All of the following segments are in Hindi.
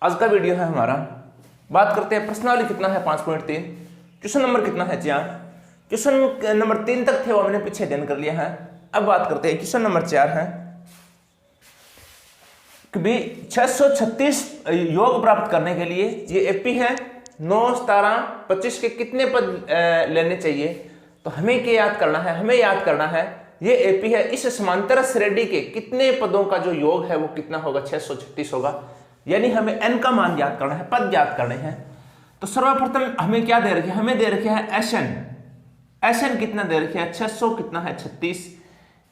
आज का वीडियो है हमारा, बात करते हैं प्रश्नावली कितना है 5.3, क्वेश्चन नंबर कितना है 4। क्वेश्चन नंबर 3 तक थे वो हमने पीछे अध्ययन कर लिया है। अब बात करते हैं क्वेश्चन नंबर 4 है कि भी 636 योग प्राप्त करने के लिए ये एपी है 9, 17, 25 के कितने पद लेने चाहिए। तो हमें क्या याद करना है, हमें याद करना है ये एपी है, इस समांतर श्रेणी के कितने पदों का जो योग है वो कितना होगा, 636 होगा। यानी हमें n का मान याद करना है, पद याद करने हैं। तो सर्वप्रथम हमें क्या दे रखे हैं, हमें दे रखे है एसएन कितना दे रखे है 600 कितना है 36।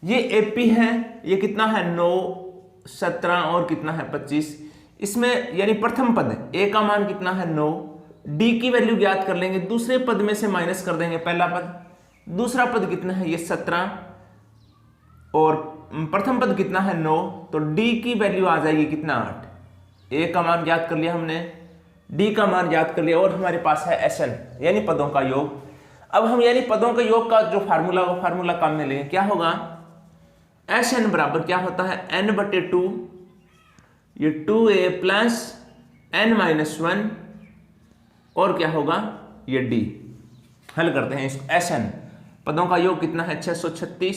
ये एपी है, ये कितना है 9, 17 और कितना है 25। इसमें यानी प्रथम पद ए का मान कितना है 9, डी की वैल्यू ज्ञात कर लेंगे, दूसरे पद में से माइनस कर देंगे पहला पद, दूसरा पद कितना है ये 17 और प्रथम पद कितना है 9, तो डी की वैल्यू आ जाएगी कितना 8। ए का मान ज्ञात कर लिया हमने, डी का मान ज्ञात कर लिया और हमारे पास है एसएन यानी पदों का योग। अब हम यानी पदों के योग का जो फार्मूला वो फार्मूला काम में लेंगे। क्या होगा, एसएन बराबर क्या होता है n/2, ये 2a प्लस n-1 और क्या होगा ये डी। हल करते हैं इसको। एसएन पदों का योग कितना है 636,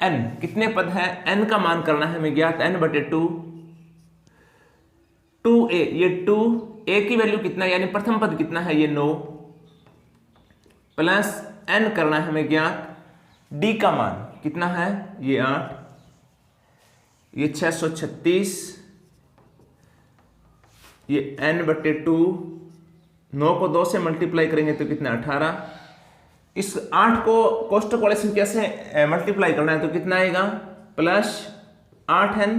n कितने पद है, n का मान करना है हमें ज्ञात n/2, 2a ये 2a की वैल्यू कितना यानी प्रथम पद कितना है ये 9 प्लस n करना है हमें ज्ञात, d का मान कितना है ये 8, ये 636, ये n/2, 9 को 2 से मल्टीप्लाई करेंगे तो कितना 18। इस 8 को कोष्टक वाले संख्या से मल्टीप्लाई करना है तो कितना आएगा प्लस 8n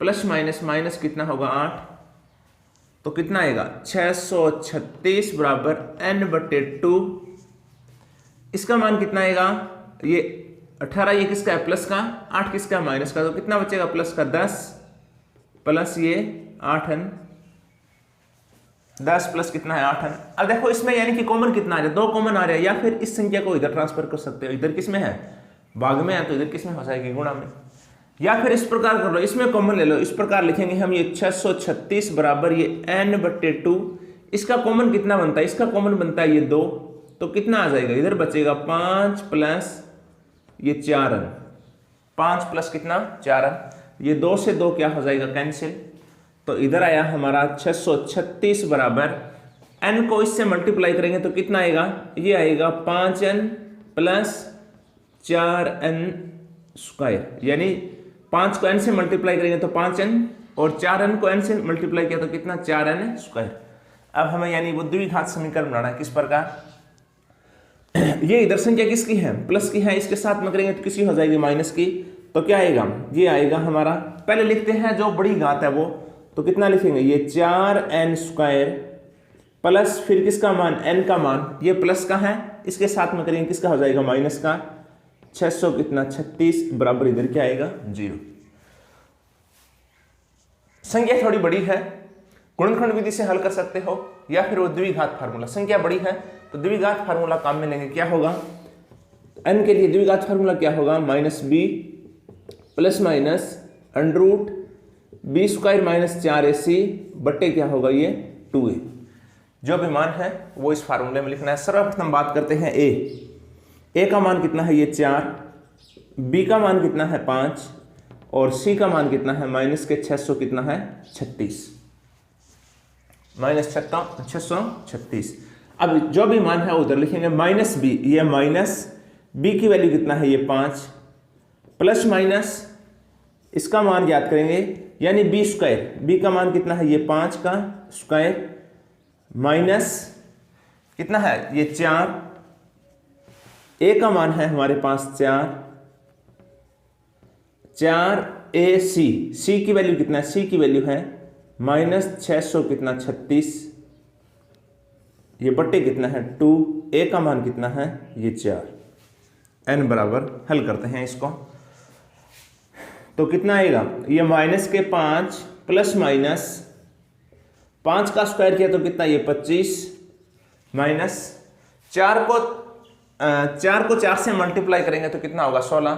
प्लस माइनस कितना होगा 8, तो कितना आएगा 636 बराबर n/2। इसका मान कितना आएगा ये 18, ये किसका है प्लस का, 8 किसका है माइनस का, तो कितना बचेगा प्लस का 10 प्लस ये 8n, 10 प्लस कितना है 8n। अब देखो इसमें यानी कि कॉमन कितना आ रहा है, 2 कॉमन आ रहा है, या फिर इस संख्या को इधर ट्रांसफर कर सकते हो, इधर किसमें है भाग में है तो इधर किसमें हो जाएगी गुणा में, या फिर इस प्रकार कर लो इसमें कॉमन ले लो। इस प्रकार लिखेंगे हम ये 636 बराबर ये n/2, इसका कॉमन कितना बनता है, इसका कॉमन बनता है ये 2, तो कितना आ जाएगा इधर बचेगा 5 प्लस ये 4n, 5 प्लस कितना 4n, ये 2 से 2 क्या हो जाएगा कैंसिल, तो इधर आया हमारा 636 बराबर n को इससे मल्टीप्लाई करेंगे तो कितना आएगा, ये आएगा 5n प्लस 4n स्क्वायर, यानी 5 को n से मल्टीप्लाई करेंगे तो 5n और 4n को n से मल्टीप्लाई किया तो कितना 4n स्क्वायर। अब हमें यानी वो द्विघात समीकरण बनाना है। किस प्रकार, ये इधर संख्या किसकी है प्लस की है, इसके साथ में करेंगे तो किसकी हो जाएगी माइनस की, तो क्या आएगा ये आएगा हमारा, पहले लिखते हैं जो बड़ी घात है वो, तो कितना लिखेंगे ये 4n स्क्वायर प्लस फिर किसका मान n का मान, ये प्लस का है, इसके साथ में करेंगे किसका हो जाएगा माइनस का, 600 कितना 36 बराबर इधर क्या आएगा 0। संख्या थोड़ी बड़ी है, गुणनखंड विधि से हल कर सकते हो, या फिर वो द्विघात फार्मूला, संख्या बड़ी है तो द्विघात फार्मूला काम में लेंगे। क्या होगा n के लिए द्विघात फार्मूला क्या होगा, -b plus minus √b square minus 4ac बट्टे क्या होगा ये 2a। जो भी मान है वो इस फार्मूले में लिखना है। सर्वप्रथम बात करते हैं a का मान कितना है ये 4, b का मान कितना है 5 और c का मान कितना है माइनस के 600 कितना है 36, माइनस 636। अब जो भी मान है उधर लिखेंगे -b, ये माइनस b की वैल्यू कितना है ये 5 प्लस माइनस इसका मान याद करेंगे यानी b स्क्वायर, b का मान कितना है ये 5 का स्क्वायर माइनस कितना है ये 4, a का मान है हमारे पास 4ac, c की वैल्यू कितना है, c की वैल्यू है -600 कितना 36, ये बट्टे कितना है 2, a का मान कितना है ये 4, n बराबर हल करते हैं इसको तो कितना आएगा ये माइनस के 5 प्लस माइनस 5 का स्क्वायर किया तो कितना ये 25 माइनस 4 को 4 से मल्टीप्लाई करेंगे तो कितना होगा 16,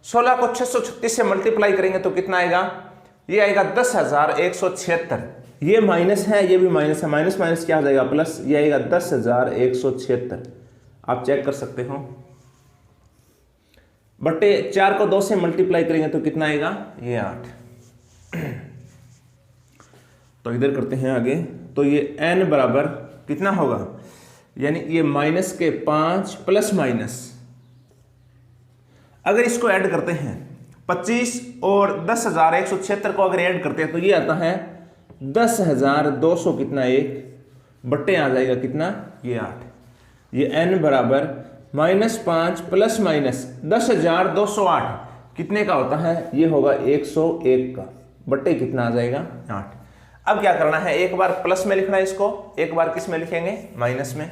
16 को 636 से मल्टीप्लाई करेंगे तो कितना आएगा ये आएगा 10,176। ये माइनस है, ये भी माइनस है, माइनस माइनस क्या हो जाएगा प्लस, ये आएगा 10,176। आप चेक कर सकते हो। बटे 4 को 2 से मल्टीप्लाई करेंगे तो कितना आएगा, ये 8। तो इधर करते हैं आगे। तो ये n बराबर कितना होगा, यानी ये माइनस के 5 प्लस माइनस, अगर इसको ऐड करते हैं 25 और 10,176 को अगर ऐड करते हैं तो ये आता है 10,200 कितना 1 बट्टे आ जाएगा कितना, ये 8। ये n बराबर -5 प्लस माइनस 10,208 कितने का होता है, ये होगा 101 का, बट्टे कितना आ जाएगा 8। अब क्या करना है, एक बार प्लस में लिखना है इसको, एक बार किस में लिखेंगे, माइनस में।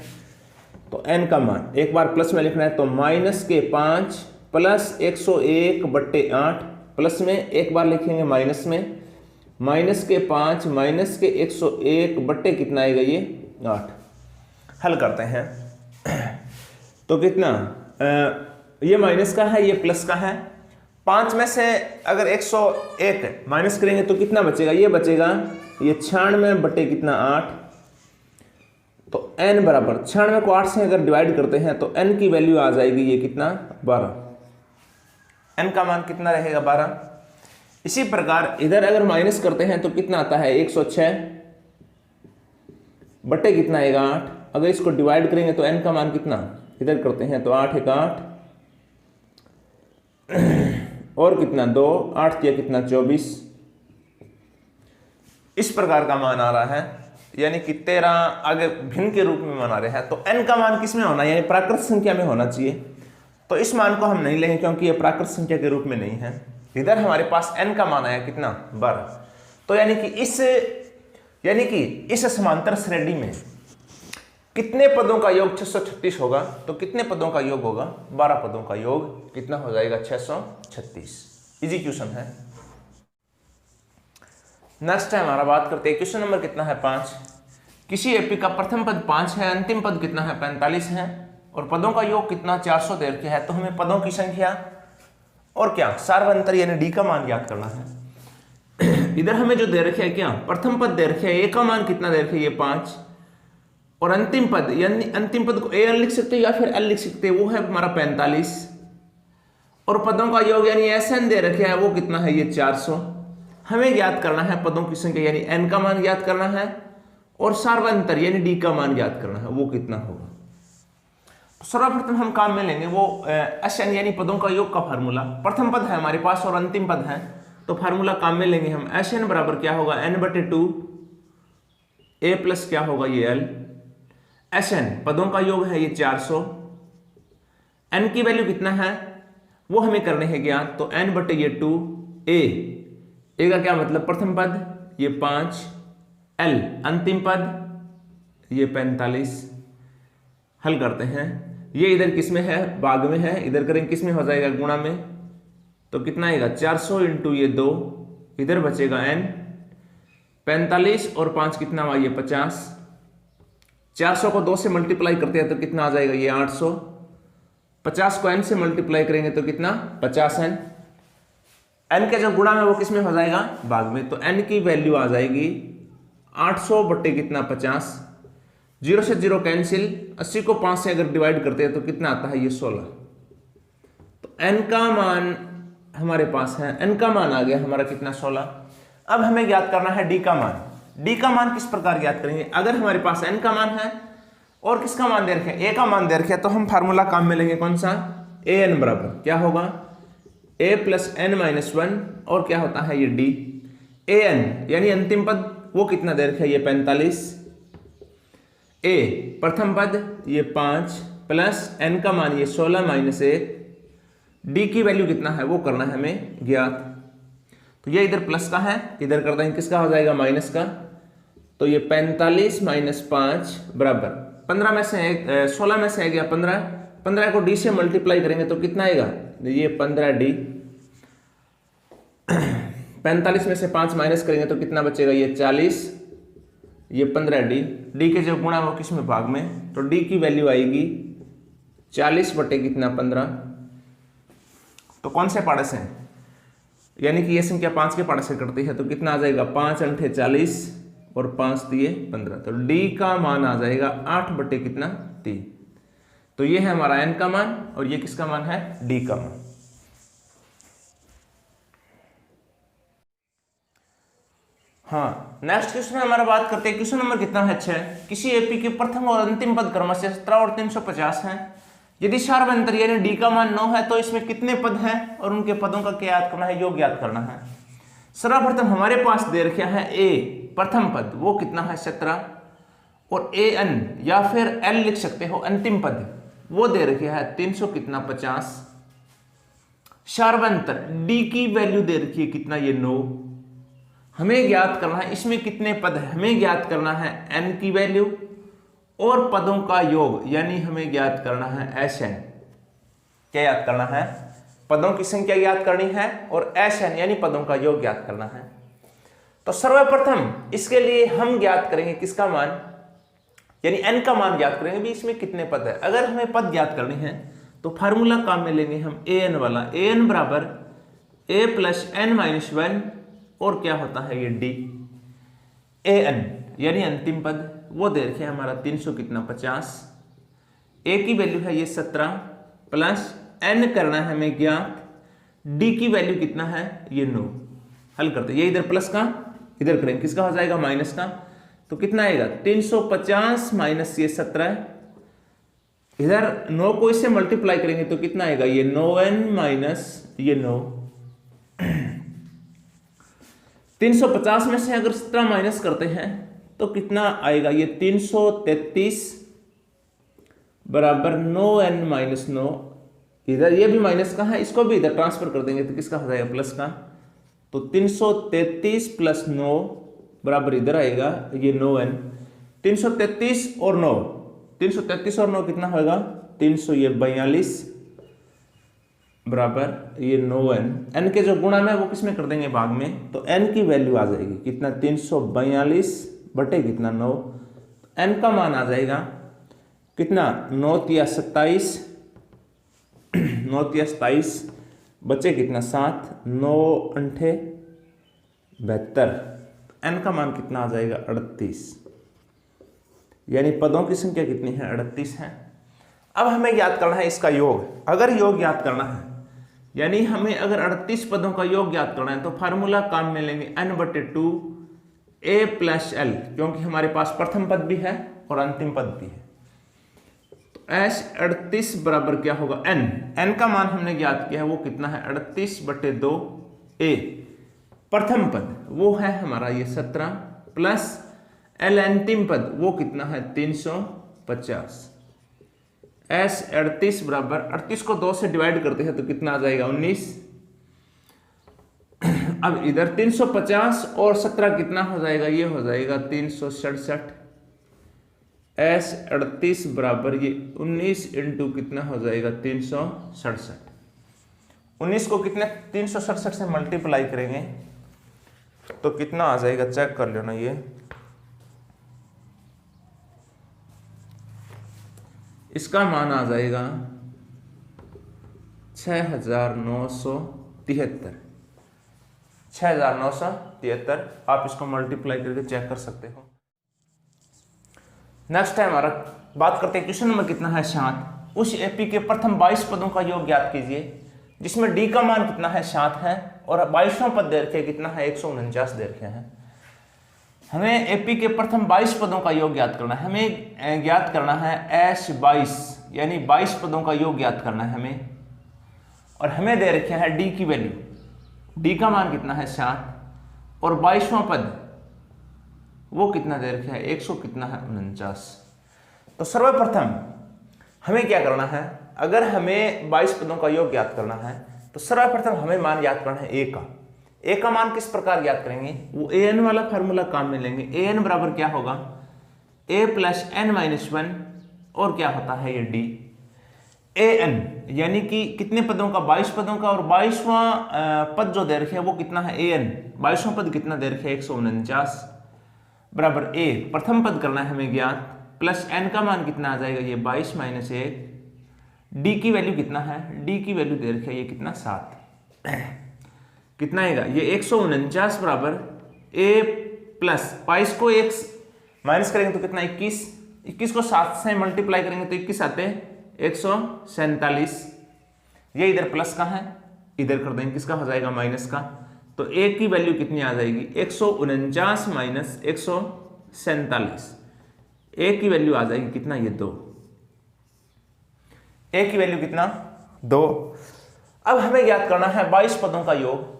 तो n का मान एक बार प्लस में लिखना है, तो माइनस के 5 प्लस 101 बट्टे 8, प्लस में एक बार लिखेंगे माइनस में, माइनस के 5 माइनस के 101 बट्टे कितना आएगा, ये 8। हल करते हैं तो कितना, ये माइनस का है, ये प्लस का है। 5 में से अगर 101 माइनस करेंगे तो कितना बचेगा, ये बचेगा ये 96 बट्टे कितना 8। तो n बराबर 96 को 8 से अगर डिवाइड करते हैं तो n की वैल्यू आ जाएगी ये कितना, 12। n का मान कितना रहेगा, 12। इसी प्रकार इधर अगर माइनस करते हैं तो कितना आता है, 106 बट्टे कितना आएगा 8। अगर इसको डिवाइड करेंगे तो n का मान कितना, इधर करते हैं तो 8 एक 8 और कितना 2, 8 किया कितना 24। इस प्रकार का मान आ रहा है, यानी कि 13 आगे भिन्न के रूप में बना रहे हैं। तो n का मान किस में होना, यानी प्राकृत संख्या में होना चाहिए। तो इस मान को हम नहीं लेंगे क्योंकि ये प्राकृत संख्या के रूप में नहीं है। इधर हमारे पास n का मान आया कितना, 12। तो यानी कि इस समांतर श्रेणी में कितने पदों का योग 636 होगा, तो कितने पदों का योग होगा, 12 पदों का योग कितना हो जाएगा, 636। इजी क्वेश्चन है। नेक्स्ट है हमारा, बात करते हैं क्वेश्चन नंबर कितना है, 5। किसी एपी का प्रथम पद 5 है, अंतिम पद कितना है, 45 है, और पदों का योग कितना 400 दे रखा है। तो हमें पदों की संख्या और क्या सार्वंतर यानी डी का मान ज्ञात करना है। इधर हमें जो दे रखे है क्या, प्रथम पद दे रखे है, ए का मान कितना दे रखे है, ये 5, और अंतिम पद यानी अंतिम पद को ए एन लिख सकते हैं या फिर एल लिख सकते हैं, वो है हमारा 45, और पदों का योग यानी एस एन दे रखे है, वो कितना है, ये 400। हमें ज्ञात करना है पदों की संख्या यानी n का मान ज्ञात करना है, और सार्वंतर यानी d का मान ज्ञात करना है, वो कितना होगा। तो सर्वप्रथम हम काम में लेंगे वो Sn यानी पदों का योग का फार्मूला। प्रथम पद है हमारे पास और अंतिम पद है, तो फार्मूला काम में लेंगे हम। Sn बराबर क्या होगा, n/2 a प्लस क्या होगा, ये l। Sn पदों का योग है ये 400, n की वैल्यू कितना है वो हमें करने हैं ज्ञात। तो n/2 a का क्या मतलब, प्रथम पद ये 5, l अंतिम पद ये 45। हल करते हैं, ये इधर किस में है, भाग में है, इधर करेंगे किस में हो जाएगा, गुणा में। तो कितना आएगा 400 इंटू ये 2, इधर बचेगा n, 45 और 5 कितना हुआ, ये 50। 400 को 2 से मल्टीप्लाई करते हैं तो कितना आ जाएगा, ये 800। 50 को n से मल्टीप्लाई करेंगे तो कितना, 50n। n का जो गुणा है वो किस में हो जाएगा, भाग में। तो n की वैल्यू आ जाएगी 800 बट्टे कितना 50, 0 से 0 कैंसिल, 80 को 5 से अगर डिवाइड करते हैं तो कितना आता है, ये 16। तो n का मान हमारे पास है, n का मान आ गया हमारा कितना, 16। अब हमें ज्ञात करना है d का मान। d का मान किस प्रकार ज्ञात करेंगे, अगर हमारे पास n का मान है और किसका मान दे रखे हैं, a का मान दे रखे हैं, तो हम फार्मूला काम में लेंगे कौन सा, an बराबर क्या होगा, a प्लस n माइनस 1, और क्या होता है ये d। an यानी अंतिम पद वो कितना दे रखा है, ये 45, a प्रथम पद ये 5 प्लस n का मान ये 16 माइनस 1, d की वैल्यू कितना है वो करना है हमें ज्ञात। तो ये इधर प्लस का है, इधर कर देंगे किसका हो जाएगा, माइनस का। तो ये 45 माइनस 5 बराबर 15 में से 16 में से आ गया 15, 15 को d से मल्टीप्लाई करेंगे तो कितना आएगा, ये 15d। 45 में से 5 माइनस करेंगे तो कितना बचेगा, ये 40, ये 15d। d के जो गुणा वो किस में, भाग में। तो d की वैल्यू आएगी 40 बटे कितना 15। तो कौन से पाड़े से, यानी कि ये संख्या 5 के 5 से कटती है तो कितना आ जाएगा, 5 अंठे 40 और 5 दिए 15, तो डी का मान आ जाएगा 8 बटे कितना 3। तो ये है हमारा एन का मान और ये किसका मान है, डी का मान। हाँ, नेक्स्ट क्वेश्चन हमारा बात करते हैं। क्वेश्चन नंबर कितना है 6। किसी एपी के प्रथम और अंतिम पद क्रमशः 17 और 350 हैं। यदि सार्वभौमिक यानी डी का मान 9 है तो इसमें कितने पद हैं और उनके पदों का क्या याद करना है, योग याद करना है। सर्वप्रथम हमारे पास दे रखा है ए प्रथम पद, वो कितना है 17, और ए एन या फिर एल लिख सकते हो अंतिम पद, वो दे रखा है 300 कितना 50। सार्वभौमिक डी की वैल्यू दे रखी है कितना, ये 9। हमें ज्ञात करना है इसमें कितने पद है, हमें ज्ञात करना है n की वैल्यू और पदों का योग, यानी हमें ज्ञात करना है Sn। क्या याद करना है, पदों की संख्या ज्ञात करनी है और Sn यानी पदों का योग ज्ञात करना है। तो सर्वप्रथम इसके लिए हम ज्ञात करेंगे किसका मान, यानी n का मान ज्ञात करेंगे भी इसमें कितने पद है। अगर हमें पद ज्ञात करनी है तो फार्मूला काम में लेंगे हम an वाला, an बराबर a प्लस n माइनस 1 और क्या होता है ये डी। ए एन यानी अंतिम पद वो दे रखे हमारा 300 कितना 50, ए की वैल्यू है ये 17 प्लस एन करना है हमें ज्ञात, डी की वैल्यू कितना है ये 9। हल करते ये इधर प्लस का इधर करेंगे, किसका हो जाएगा माइनस का, तो कितना आएगा 350 माइनस ये 17, इधर 9 को इससे मल्टीप्लाई करेंगे तो कितना आएगा ये 9n माइनस ये 9। 350 में से अगर 17 माइनस करते हैं तो कितना आएगा ये 333 बराबर 9n माइनस 9। इधर ये भी माइनस का है, इसको भी इधर ट्रांसफर कर देंगे तो किसका हो जाएगा प्लस का, तो 333 प्लस 9 बराबर इधर आएगा ये 9n। 333 और 9, 333 और 9 कितना होगा 342 बराबर ये 9n। n के जो गुणा में वो किसमें कर देंगे भाग में, तो n की वैल्यू आ जाएगी कितना 342 बटे कितना 9, n का मान आ जाएगा कितना 9 तिया 27, 9 तिया 27 बचे कितना 7, 9 अंठे 72, n का मान कितना आ जाएगा 38, यानी पदों की संख्या कितनी है 38 है। अब हमें याद करना है इसका योग। अगर योग याद करना है यानी हमें अगर 38 पदों का योग ज्ञात करना है तो फार्मूला काम में लेंगे n/2 a प्लस l, क्योंकि हमारे पास प्रथम पद भी है और अंतिम पद भी है। तो s 38 बराबर क्या होगा n का मान हमने ज्ञात किया है वो कितना है 38/2 a, प्रथम पद वो है हमारा ये 17 प्लस l अंतिम पद वो कितना है 350। S 38 बराबर 38 को 2 से डिवाइड करते हैं तो कितना आ जाएगा 19। अब इधर 350 और 17 कितना हो जाएगा, ये हो जाएगा 367। S 38 बराबर ये 19 इंटू कितना हो जाएगा 367। 19 को कितने 367 से मल्टीप्लाई करेंगे तो कितना आ जाएगा, चेक कर लेना। ये इसका मान आ जाएगा 6973, 6973। आप इसको मल्टीप्लाई करके चेक कर सकते हो। नेक्स्ट है हमारा, बात करते हैं क्वेश्चन नंबर कितना है 7। उस एपी के प्रथम 22 पदों का योग ज्ञात कीजिए जिसमें डी का मान कितना है 7 है और 22वां पद दे रखे कितना है 149 दे रखे हैं। हमें एपी के प्रथम 22 पदों का योग ज्ञात करना है। हमें ज्ञात करना है S22 यानी 22 पदों का योग ज्ञात करना है हमें, और हमें दे रखे है डी की वैल्यू, डी का मान कितना है 7 और 22वां पद वो कितना दे रखा है 100 कितना है 49। तो सर्वप्रथम हमें क्या करना है, अगर हमें 22 पदों का योग ज्ञात करना है तो सर्वप्रथम हमें मान ज्ञात करना है ए का। ए का मान किस प्रकार ज्ञात करेंगे, वो ए एन वाला फार्मूला काम में लेंगे। ए एन बराबर क्या होगा ए प्लस एन माइनस 1 और क्या होता है ये डी। ए एन यानी कि कितने पदों का 22 पदों का, और 22वां पद जो दे रखे है वो कितना है ए एन, 22वां पद कितना दे रखे है 149 बराबर ए प्रथम पद करना है हमें ज्ञात, प्लस एन का मान कितना आ जाएगा ये 22 माइनस 1, डी की वैल्यू कितना है, डी की वैल्यू दे रखी है ये कितना 7। कितना आएगा ये 149 बराबर a प्लस 22 को 1 माइनस करेंगे तो कितना 21 को 7 से मल्टीप्लाई करेंगे तो 21 आते हैं 147। ये इधर प्लस का है, इधर कर देंगे किसका हो जाएगा माइनस का, तो a की वैल्यू कितनी आ जाएगी 149 माइनस 147। a की वैल्यू आ जाएगी कितना ये 2, a की वैल्यू कितना 2। अब हमें ज्ञात करना है 22 पदों का योग।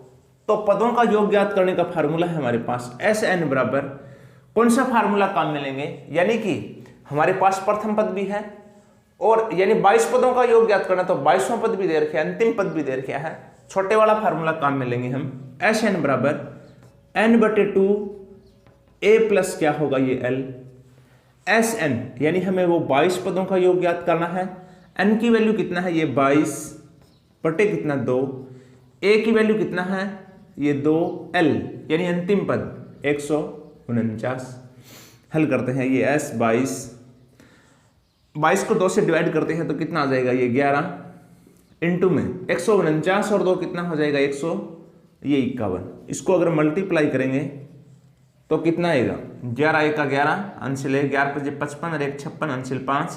तो पदों का योग ज्ञात करने का फार्मूला है हमारे पास Sn बराबर कौन सा फार्मूला काम में लेंगे, यानी कि हमारे पास प्रथम पद भी है और यानी 22 पदों का योग ज्ञात करना, तो 22वां पद भी दे रखा है, अंतिम पद भी दे रखा है। छोटे वाला फार्मूला काम में लेंगे हम Sn बराबर n/2 a प्लस क्या होगा ये l Sn, यानी हमें वो 22 पदों का योग ज्ञात करना है। n की वैल्यू कितना है ये 22 बटे कितना 2, a की वैल्यू कितना है ये 2l यानी अंतिम पद 149। हल करते हैं ये s 22 को 2 से डिवाइड करते हैं तो कितना आ जाएगा ये 11 इंटू में 149 और 2 कितना हो जाएगा 100 ये 51। इसको अगर मल्टीप्लाई करेंगे तो कितना आएगा 11 1 का 11 अंशिल 11 5 55 और 1 56 अंशिल 5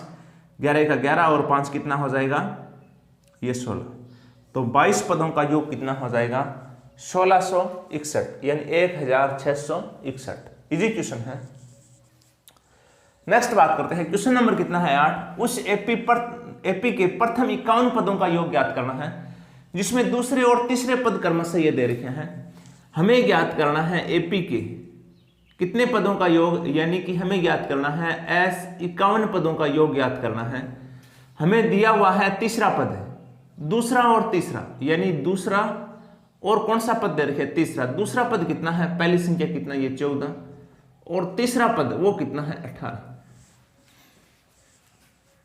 11 1 का 11 और 5 कितना हो जाएगा ये 16। तो 22 पदों का योग कितना हो जाएगा 1661 यानी 1661। इजी क्वेश्चन है। नेक्स्ट बात करते हैं क्वेश्चन नंबर कितना है 8। उस एपी के प्रथम 51 पदों का योग ज्ञात करना है जिसमें दूसरे और तीसरे पद क्रमशः ये दे रखे हैं। हमें ज्ञात करना है एपी के कितने पदों का योग, यानी कि हमें ज्ञात करना है 51 पदों का योग ज्ञात करना है। हमें दिया हुआ है तीसरा पद है, दूसरा और तीसरा, यानी दूसरा और कौन सा पद दे रखे तीसरा। दूसरा पद कितना है पहली संख्या कितना ये 14 और तीसरा पद वो कितना है 18।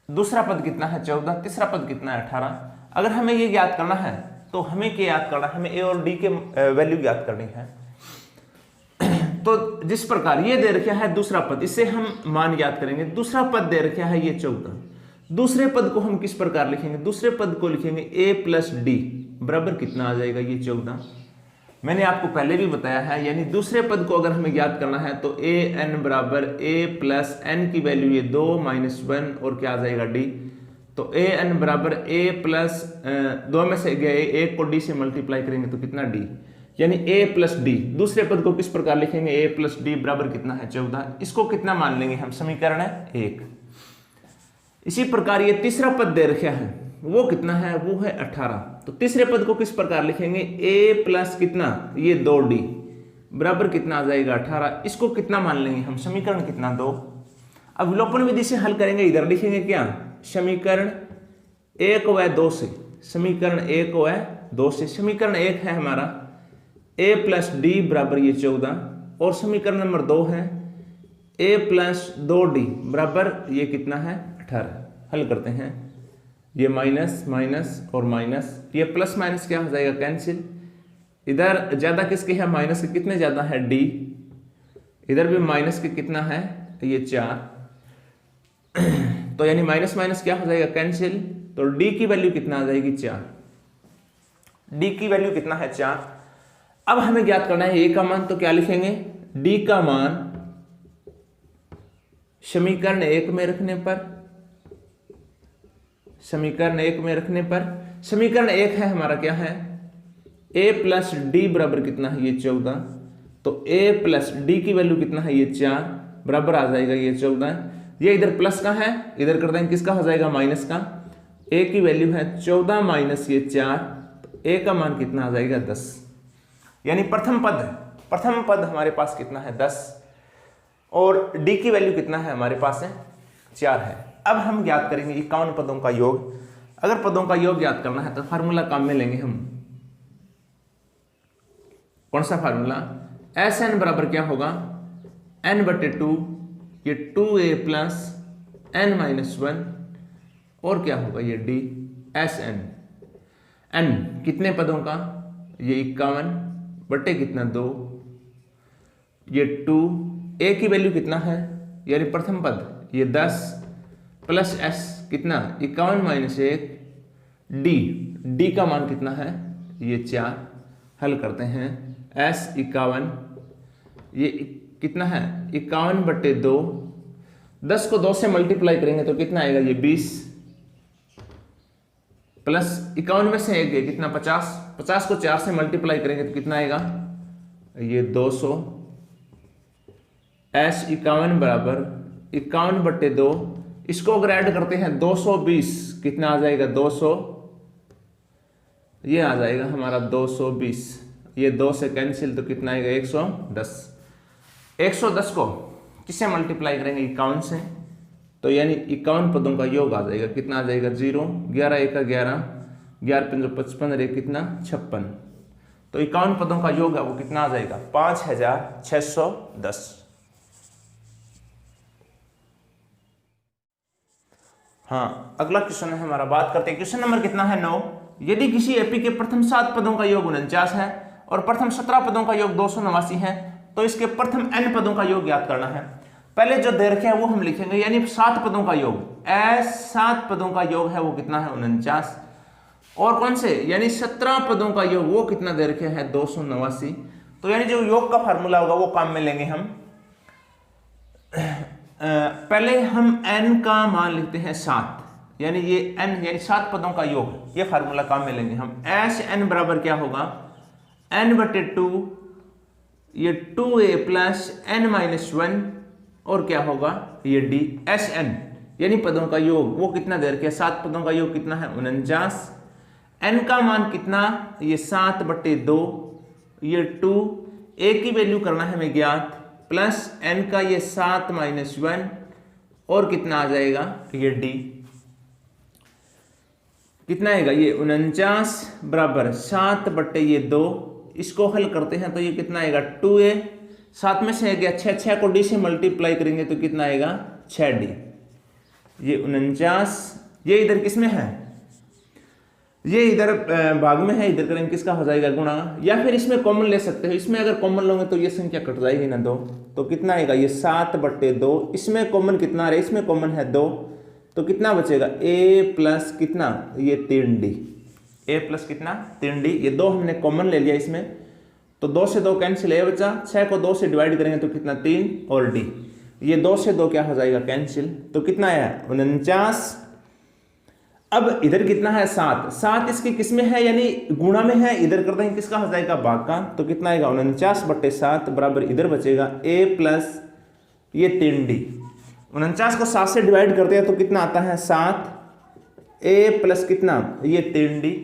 दूसरा पद कितना है 14, तीसरा पद कितना है 18। अगर हमें ये ज्ञात करना है तो हमें क्या याद करना है, हमें ए और डी के वैल्यू ज्ञात करनी है। तो जिस प्रकार ये दे रखा है दूसरा पद, इससे हम मान याद करेंगे। दूसरा पद दे रखा है ये 14, दूसरे पद को हम किस प्रकार लिखेंगे, दूसरे पद को लिखेंगे a प्लस डी बराबर कितना आ जाएगा ये 14। मैंने आपको पहले भी बताया है, यानी दूसरे पद को अगर हमें ज्ञात करना है तो a n बराबर a प्लस n की वैल्यू ये 2 माइनस 1 और क्या आ जाएगा d। तो a n बराबर a प्लस 2 में से गए 1 को d से मल्टीप्लाई करेंगे तो कितना d, यानी a प्लस डी। दूसरे पद को किस प्रकार लिखेंगे a प्लस डी बराबर कितना है 14। इसको कितना मान लेंगे हम, समीकरण है 1। इसी प्रकार ये तीसरा पद दे रखा है वो कितना है, वो है 18। तो तीसरे पद को किस प्रकार लिखेंगे a प्लस कितना ये 2d बराबर कितना आ जाएगा 18। इसको कितना मान लेंगे हम, समीकरण कितना 2। अब विलोपन विधि से हल करेंगे, इधर लिखेंगे क्या समीकरण 1 व 2 से, समीकरण 1 व 2 से। समीकरण 1 है हमारा a प्लस डी बराबर ये 14 और समीकरण नंबर 2 है a प्लस 2d बराबर ये कितना है 18। हल करते हैं ये माइनस माइनस और माइनस, ये प्लस माइनस क्या हो जाएगा कैंसिल। इधर ज्यादा किसके है माइनस के, कितने ज्यादा है d, इधर भी माइनस के कितना है ये 4। तो यानी माइनस माइनस क्या हो जाएगा कैंसिल। तो d की वैल्यू कितना आ जाएगी 4, d की वैल्यू कितना है 4। अब हमें ज्ञात करना है a का मान, तो क्या लिखेंगे d का मान समीकरण 1 में रखने पर, समीकरण 1 में रखने पर, समीकरण 1 है हमारा क्या है a प्लस डी बराबर कितना है ये 14। तो a प्लस डी की वैल्यू कितना है ये 4 बराबर आ जाएगा ये 14। ये इधर प्लस का है, इधर कर देंगे किसका हो जाएगा माइनस का। a की वैल्यू है 14 माइनस ये 4, तो a का मान कितना आ जाएगा 10। यानी प्रथम पद हमारे पास कितना है 10 और d की वैल्यू कितना है हमारे पास है 4 है। अब हम ज्ञात करेंगे 51 पदों का योग। अगर पदों का योग ज्ञात करना है तो फार्मूला काम में लेंगे हम। कौन सा फार्मूला, Sn बराबर क्या होगा n/2 ये 2a प्लस n माइनस 1 और क्या होगा ये d Sn। n कितने पदों का ये 51 बटे कितना 2 ये 2, a की वैल्यू कितना है यानी प्रथम पद ये 10 प्लस s कितना 51 माइनस 1 d, d का मान कितना है ये 4। हल करते हैं S 51, ये कितना है 51/2, 10 को 2 से मल्टीप्लाई करेंगे तो कितना आएगा ये 20, प्लस 51 में से एक गए कितना 50, 50 को 4 से मल्टीप्लाई करेंगे तो कितना आएगा ये 200। S 51 बराबर 51/2, इसको अगर ऐड करते हैं 220 कितना आ जाएगा 200, ये आ जाएगा हमारा 220, ये 2 से कैंसिल तो कितना आएगा 110। 110 को किससे मल्टीप्लाई करेंगे 51 से, तो यानी 51 पदों का योग आ जाएगा, कितना आ जाएगा 0, 11 1 11, 11 5 55, एक कितना 56, तो 51 पदों का योग है वो कितना आ जाएगा 5610। हाँ, अगला क्वेश्चन है हमारा, बात करते हैं क्वेश्चन नंबर कितना है 9। यदि किसी एपी के प्रथम 7 पदों का योग 49 है और प्रथम 17 पदों का योग 289 है तो इसके प्रथम n पदों का योग ज्ञात करना है। पहले जो दे रखे हैं वो हम लिखेंगे, यानी 7 पदों का योग, 7 पदों का योग है वो कितना है 49, और कौन से यानी 17 पदों का योग वो कितना दे रखे हैं 289, तो यानी जो योग का फार्मूला होगा वो काम में लेंगे हम। पहले हम n का मान लिखते हैं 7, यानी ये n यानी 7 पदों का योग, ये फार्मूला काम में लेंगे हम। n बराबर क्या होगा n/2, ये 2a प्लस n-1, और क्या होगा ये d। Sn यानी पदों का योग वो कितना दे रखे 7 पदों का योग कितना है 49, n का मान कितना ये 7/2, ये 2, a की वैल्यू करना है हमें ज्ञात, प्लस n का ये 7-1, और कितना आ जाएगा ये d, कितना आएगा ये 49 बराबर 7/2, इसको हल करते हैं तो ये कितना आएगा 2a, 7 में से गया 6, 6 को d से मल्टीप्लाई करेंगे तो कितना आएगा 6d, ये 49, ये इधर किस में है ये इधर भाग में है, इधर करेंगे किसका हो जाएगा गुणा, या फिर इसमें कॉमन ले सकते हो, इसमें अगर कॉमन लोगे तो ये संख्या कट जाएगी ना 2, तो कितना आएगा ये 7/2, इसमें कॉमन कितना आ रहा है इसमें कॉमन है 2, तो कितना बचेगा a प्लस कितना ये 3d, a प्लस कितना 3d, ये 2 हमने कॉमन ले लिया इसमें, तो 2 से 2 कैंसिल, a बचा, 6 को 2 से डिवाइड करेंगे तो कितना 3, और d, ये 2 से 2 क्या हो जाएगा कैंसिल, तो कितना आया 49। अब इधर कितना है 7, 7 इसकी किस में है यानी गुणा में है, इधर कर देंगे किसका हो जाएगा भाग का, तो कितना आएगा 49/7 बराबर इधर बचेगा a प्लस ये 3d, 49 को 7 से डिवाइड करते हैं तो कितना आता है 7, a प्लस कितना ये 3d,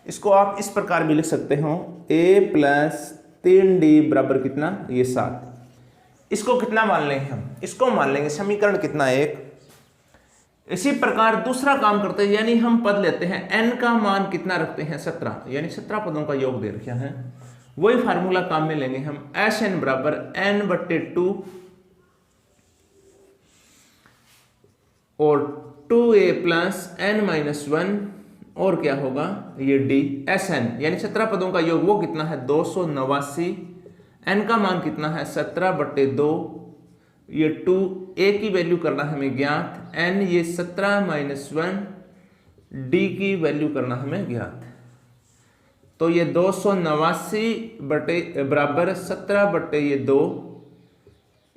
इसको आप इस प्रकार भी लिख सकते हो a प्लस 3d बराबर कितना ये 7, इसको कितना मान लेंगे हम, इसको मान लेंगे समीकरण कितना 1। इसी प्रकार दूसरा काम करते हैं, यानी हम पद लेते हैं n का मान कितना रखते हैं 17, यानी 17 पदों का योग दे रखा है, वही फार्मूला काम में लेंगे हम। Sn बराबर n/2 और 2a प्लस n-1, और क्या होगा ये d। Sn यानी 17 पदों का योग वो कितना है 289, n का मान कितना है 17/2, ये 2, a की वैल्यू करना हमें ज्ञात, n ये 17-1, d की वैल्यू करना हमें ज्ञात, तो ये 289 बराबर 17/2,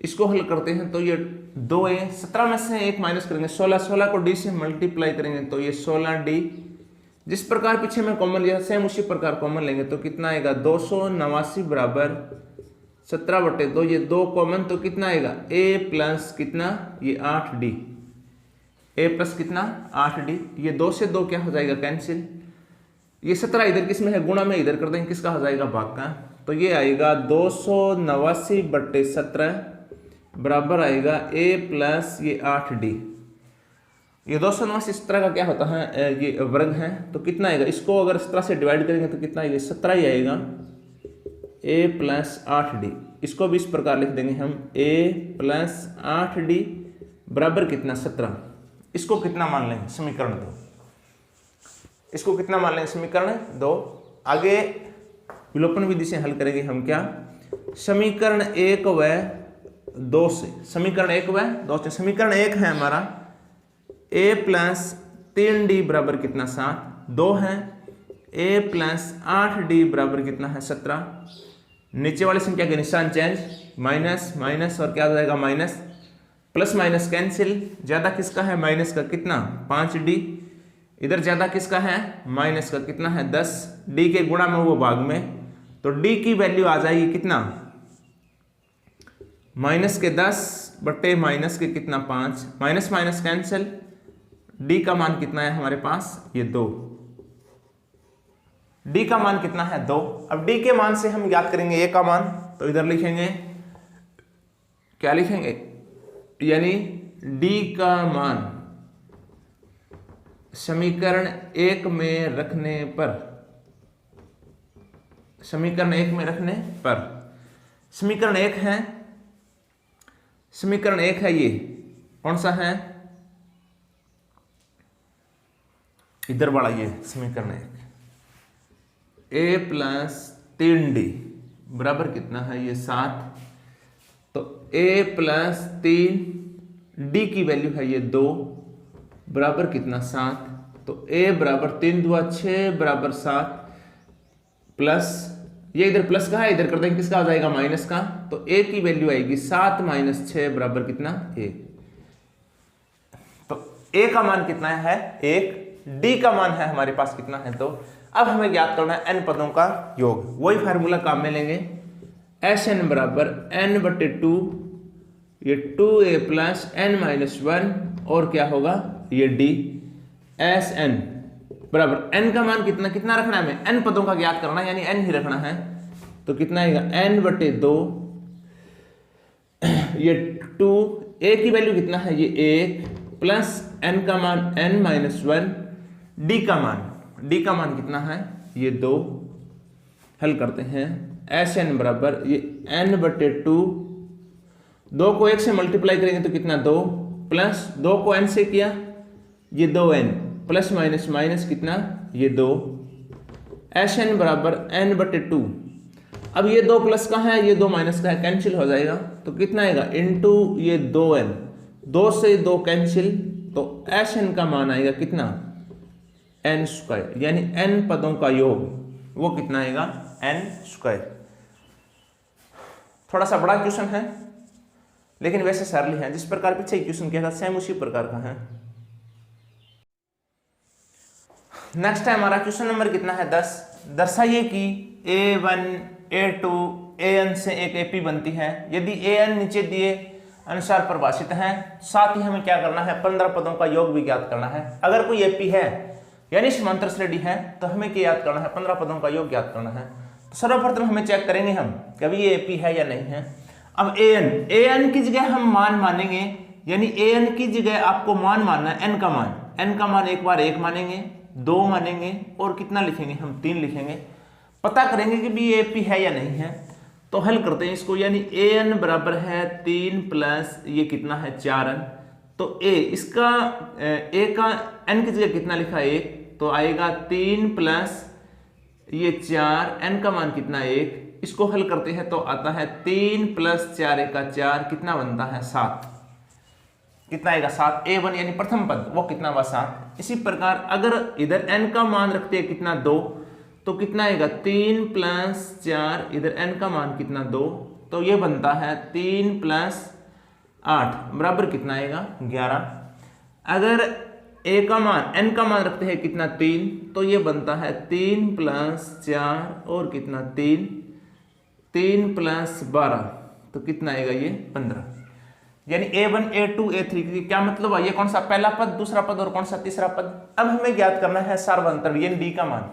इसको हल करते हैं तो ये 2a, 17 में से 1 माइनस करेंगे 16, 16 को d से मल्टीप्लाई करेंगे तो ये 16d, जिस प्रकार पीछे में कॉमन लिया सेम उसी प्रकार कॉमन लेंगे तो कितना आएगा 289 बराबर 17/2, ये 2 कॉमन तो कितना आएगा a प्लस कितना ये 8d, a प्लस कितना 8d, ये 2 से 2 क्या हो जाएगा कैंसिल, ये 17 इधर किस में है गुणा में, इधर कर देंगे किसका हो जाएगा भाग का, तो ये आएगा 289/17 बराबर आएगा a प्लस ये 8d, ये 289 इस तरह का क्या होता है ये वर्ग है, तो कितना आएगा, इसको अगर इस तरह से डिवाइड करेंगे तो कितना आएगा 17 ही आएगा, a प्लस 8d, इसको भी इस प्रकार लिख देंगे हम a प्लस 8d बराबर कितना 17, इसको कितना मान लेंगे समीकरण 2, इसको कितना मान लेंगे समीकरण 2। आगे विलोपन विधि से हल करेंगे हम क्या, समीकरण 1 व 2 से, समीकरण 1 व 2 से, समीकरण 1 है हमारा a प्लस 3d बराबर कितना 7, 2 है ए प्लस 8d बराबर कितना है 17। नीचे वाली संख्या के निशान चेंज, माइनस माइनस और क्या हो जाएगा माइनस, प्लस माइनस कैंसिल, ज्यादा किसका है माइनस का कितना 5d, इधर ज्यादा किसका है माइनस का कितना है 10, d के गुणा में वो भाग में, तो d की वैल्यू आ जाएगी कितना माइनस के 10 बट्टे माइनस के कितना 5, माइनस माइनस कैंसिल, d का मान कितना है हमारे पास ये 2, d का मान कितना है 2। अब d के मान से हम याद करेंगे a का मान, तो इधर लिखेंगे क्या लिखेंगे, यानी d का मान समीकरण 1 में रखने पर, समीकरण 1 में रखने पर, समीकरण 1 है, समीकरण 1 है ये कौन सा है, इधर वाला ये समीकरण 1, a प्लस 3d बराबर कितना है ये 7, तो a प्लस 3d की वैल्यू है ये 2 बराबर कितना 7, तो a बराबर 3 2 6 बराबर 7 प्लस ये इधर प्लस का है, इधर कर देंगे किसका आ जाएगा माइनस का, तो a की वैल्यू आएगी 7 माइनस 6 बराबर कितना 1, तो a का मान कितना है 1, d का मान है हमारे पास कितना है 2। अब हमें ज्ञात करना है n पदों का योग, वही फार्मूला काम में लेंगे, Sn बराबर n बटे 2, ये 2a प्लस n माइनस 1 और क्या होगा ये d, Sn बराबर n का मान कितना कितना रखना है हमें, n पदों का ज्ञात करना है यानी n ही रखना है, तो कितना आएगा n बटे 2, ये 2, a की वैल्यू कितना है ये 1 प्लस n का मान n माइनस 1, d का मान कितना है ये 2, हल करते हैं, Sn बराबर ये n बटे 2, 2 को 1 से मल्टीप्लाई करेंगे तो कितना 2 प्लस 2 को n से किया ये 2n प्लस माइनस माइनस कितना ये 2, Sn बराबर n बटे 2, अब ये 2 प्लस का है ये 2 माइनस का है, कैंसिल हो जाएगा, तो कितना आएगा इनटू ये 2n, 2 से 2 कैंसिल, तो Sn का मान आएगा कितना n स्क्वायर, यानी n पदों का योग वो कितना आएगा n स्क्वायर। थोड़ा सा बड़ा क्वेश्चन है लेकिन वैसे सरल है, जिस प्रकार पीछे क्वेश्चन किया था सेम उसी प्रकार का है। नेक्स्ट है हमारा क्वेश्चन नंबर कितना है 10, दर्शाइए कि a1 a2 an से एक ap बनती है, यदि an नीचे दिए अनुसार परिभाषित है, साथ ही हमें क्या करना है 15 पदों का योग भी ज्ञात करना है। अगर कोई ap है यानी समांतर श्रेणी है तो हमें क्या याद करना है 15 पदों का योग ज्ञात करना है। तो सर्वप्रथम हमें चेक करेंगे हम कि अभी ये ap है या नहीं है। अब an की जगह हम मान मानेंगे, यानी an की जगह आपको मान मानना है n का मान एक बार 1 मानेंगे, 2 मानेंगे और कितना लिखेंगे हम 3 लिखेंगे, पता करेंगे कि भी ये ap है या नहीं है। तो हल करते हैं इसको, यानी an बराबर है 3 प्लस ये कितना है 4n, तो a इसका a का n की जगह कितना लिखा 1, तो आएगा 3 प्लस ये 4, n का मान कितना 1, इसको हल करते हैं तो आता है 3 प्लस 4 का 4 कितना बनता है 7, कितना आएगा 7, a1 यानी प्रथम पद वो कितना हुआ 7। इसी प्रकार अगर इधर n का मान रखते हैं कितना 2, तो कितना आएगा 3 प्लस 4, इधर n का मान कितना 2, तो ये बनता है 3 प्लस 8 बराबर कितना आएगा 11। अगर a का मान n का मान रखते हैं कितना 3, तो ये बनता है 3 प्लस 4 और कितना 3 प्लस 12, तो कितना आएगा ये 15, यानी a1 a2 a3 की क्या मतलब है, ये कौन सा पहला पद, दूसरा पद और कौन सा तीसरा पद। अब हमें ज्ञात करना है सार्वंतर यानी d का मान,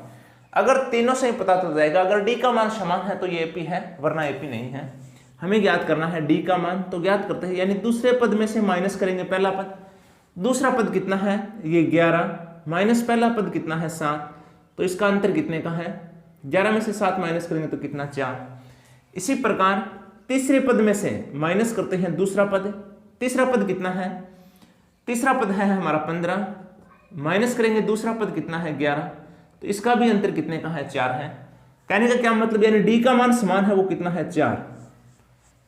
अगर तीनों से ही पता चल जाएगा, अगर d का मान समान है तो ये ap है वरना ap नहीं है। हमें ज्ञात करना है d का मान, तो ज्ञात करते हैं, यानी दूसरे पद में से माइनस करेंगे पहला पद, दूसरा पद कितना है ये 11 माइनस पहला पद कितना है 7, तो इसका अंतर कितने का है 11 में से 7 माइनस करेंगे तो कितना 4। इसी प्रकार तीसरे पद में से माइनस करते हैं दूसरा पद, तीसरा पद कितना है, तीसरा पद है हमारा 15, माइनस करेंगे दूसरा पद कितना है 11, तो इसका भी अंतर कितने का है 4 है। कहने का क्या मतलब, यानी d का मान समान है वो कितना है 4,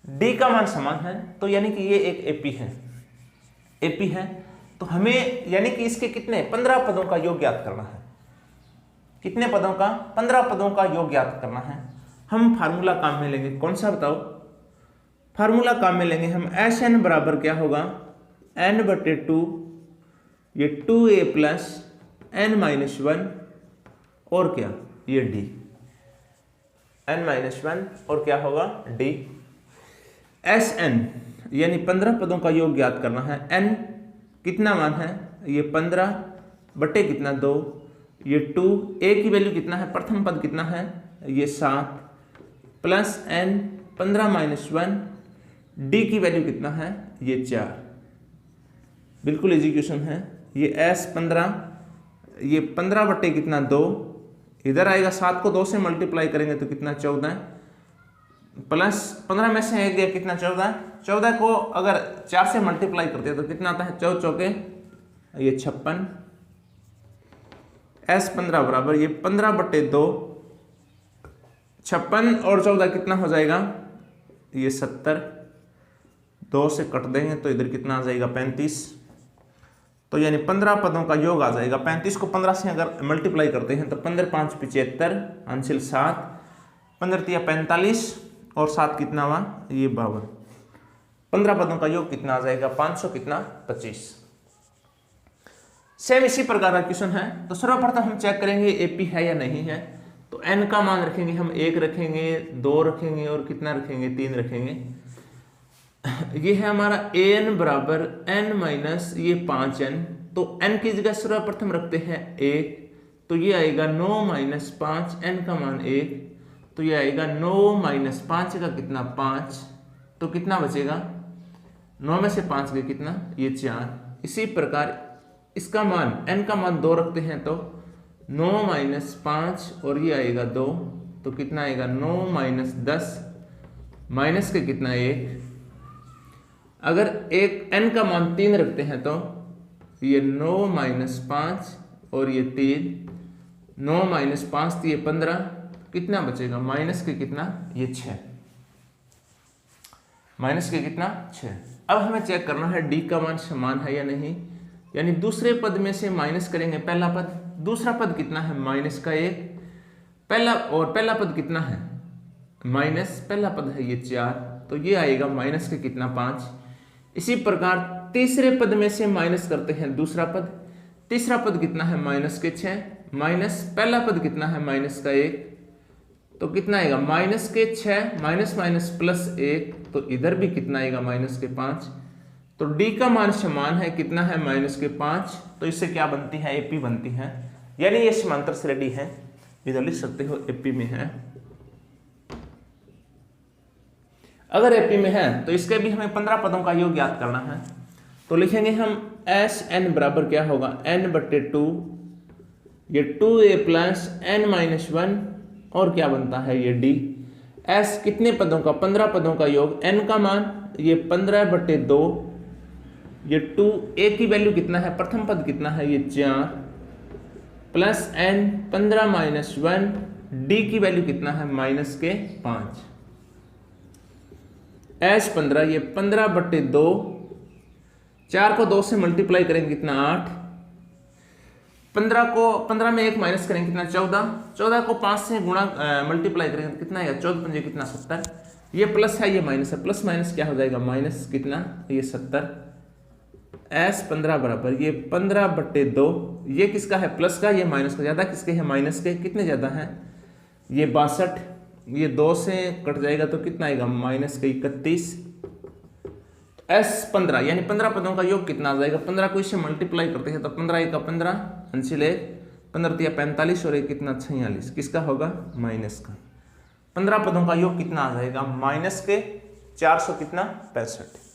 d का मान समान है तो यानी कि ये एक ap है, ap है, तो हमें यानी कि इसके कितने 15 पदों का योग ज्ञात करना है। कितने पदों का? 15 पदों का योग ज्ञात करना है। हम फार्मूला काम में लेंगे, कौन सा बताओ? फार्मूला काम में लेंगे हम, एस एन बराबर क्या होगा? n/2, ये 2a प्लस n-1 और क्या? ये d, n-1 और क्या होगा? d। एस एन यानी 15 पदों का योग ज्ञात करना है। n कितना मान है? ये 15 बटे कितना? 2, ये 2, a की वैल्यू कितना है? प्रथम पद कितना है? ये 7 प्लस n 15-1, d की वैल्यू कितना है? ये 4। बिल्कुल इजी क्वेश्चन है ये। s 15, ये 15 बटे कितना? 2, इधर आएगा 7 को 2 से मल्टीप्लाई करेंगे तो कितना? 14 प्लस 15 में से एक गया कितना? 14। 14 को अगर 4 से मल्टीप्लाई करते हैं तो कितना आता है? 4 चौके ये 56। S 15 बराबर ये 15 बटे 2, 56 और 14 कितना हो जाएगा? ये 70। 2 से कट देंगे तो इधर कितना आ जाएगा? 35। तो यानी 15 पदों का योग आ जाएगा। 35 को 15 से अगर मल्टीप्लाई करते हैं तो 15×5 = 75, अंशिल 7, 15×3 = 45 और 7 कितना हुआ? ये 52। 15 पदों का योग कितना आ जाएगा? 500 कितना? 25। सेम इसी प्रकार का क्वेश्चन है। तो सर्वप्रथम हम चेक करेंगे एपी है या नहीं है। तो n का मान रखेंगे हम 1 रखेंगे, 2 रखेंगे और कितना रखेंगे? 3 रखेंगे। ये है हमारा an बराबर n- ये 5n। तो n की जगह सर्वप्रथम रखते हैं 1, तो ये आएगा 9 - 5, n का मान 1, तो ये आएगा 9 - 5 का कितना? 5, तो कितना बचेगा? 9 में से 5 गए कितना? ये 4। इसी प्रकार इसका मान n का मान 2 रखते हैं तो 9 - 5 और ये आएगा 2, तो कितना आएगा? 9 - 10 माइनस के कितना? 1। अगर एक n का मान 3 रखते हैं तो ये 9 - 5 और ये 3, 9 - 5 तो ये 15, कितना बचेगा? माइनस के कितना? ये 6, माइनस के कितना? 6। अब हमें चेक करना है d का मान समान है या नहीं, यानी दूसरे पद में से माइनस करेंगे पहला पद। दूसरा पद कितना है? -1। पहला पद कितना है? माइनस, पहला पद है ये 4, तो ये आएगा माइनस के कितना? 5। इसी प्रकार तीसरे पद में से माइनस करते हैं दूसरा पद। तीसरा पद कितना है? -6 माइनस पहला पद कितना है? -1, तो कितना आएगा? -6 माइनस माइनस +1, तो इधर भी कितना आएगा? -5। तो d का मान समान है कितना है? -5। तो इससे क्या बनती है? एपी बनती है, यानी ये समांतर श्रेणी है। इधर लिख सकते हो एपी में है। अगर एपी में है तो इसके भी हमें 15 पदों का योग ज्ञात करना है। तो लिखेंगे हम Sn बराबर क्या होगा? n/2, ये 2a प्लस n-1 और क्या बनता है? ये d। S कितने पदों का? 15 पदों का योग। n का मान ये 15/2, ये 2, a की वैल्यू कितना है? प्रथम पद कितना है? ये 4 प्लस n 15-1, d की वैल्यू कितना है? -5। S 15, ये 15/2, 4 को 2 से मल्टीप्लाई करेंगे कितना? 8। 15 में 1 माइनस करेंगे कितना? 14। 14 को 5 से गुणा मल्टीप्लाई करेंगे तो कितना आएगा? 14 पंजे कितना? 70। ये प्लस है, ये माइनस है, प्लस माइनस क्या हो जाएगा? माइनस कितना? ये 70। S 15 बराबर ये 15/2, ये किसका है? प्लस का, ये माइनस का। ज्यादा किसके है? माइनस के। कितने ज्यादा है? ये 62। ये 2 से कट जाएगा तो कितना आएगा? -31। S 15 यानी 15 पदों का योग कितना आ जाएगा? 15 को इससे मल्टीप्लाई करते हैं तो 15 × 15 अंशिल 1, 15×3 = 45 और 1 कितना? 46। किसका होगा? माइनस का। 15 पदों का योग कितना आ जाएगा? -400 कितना? 65।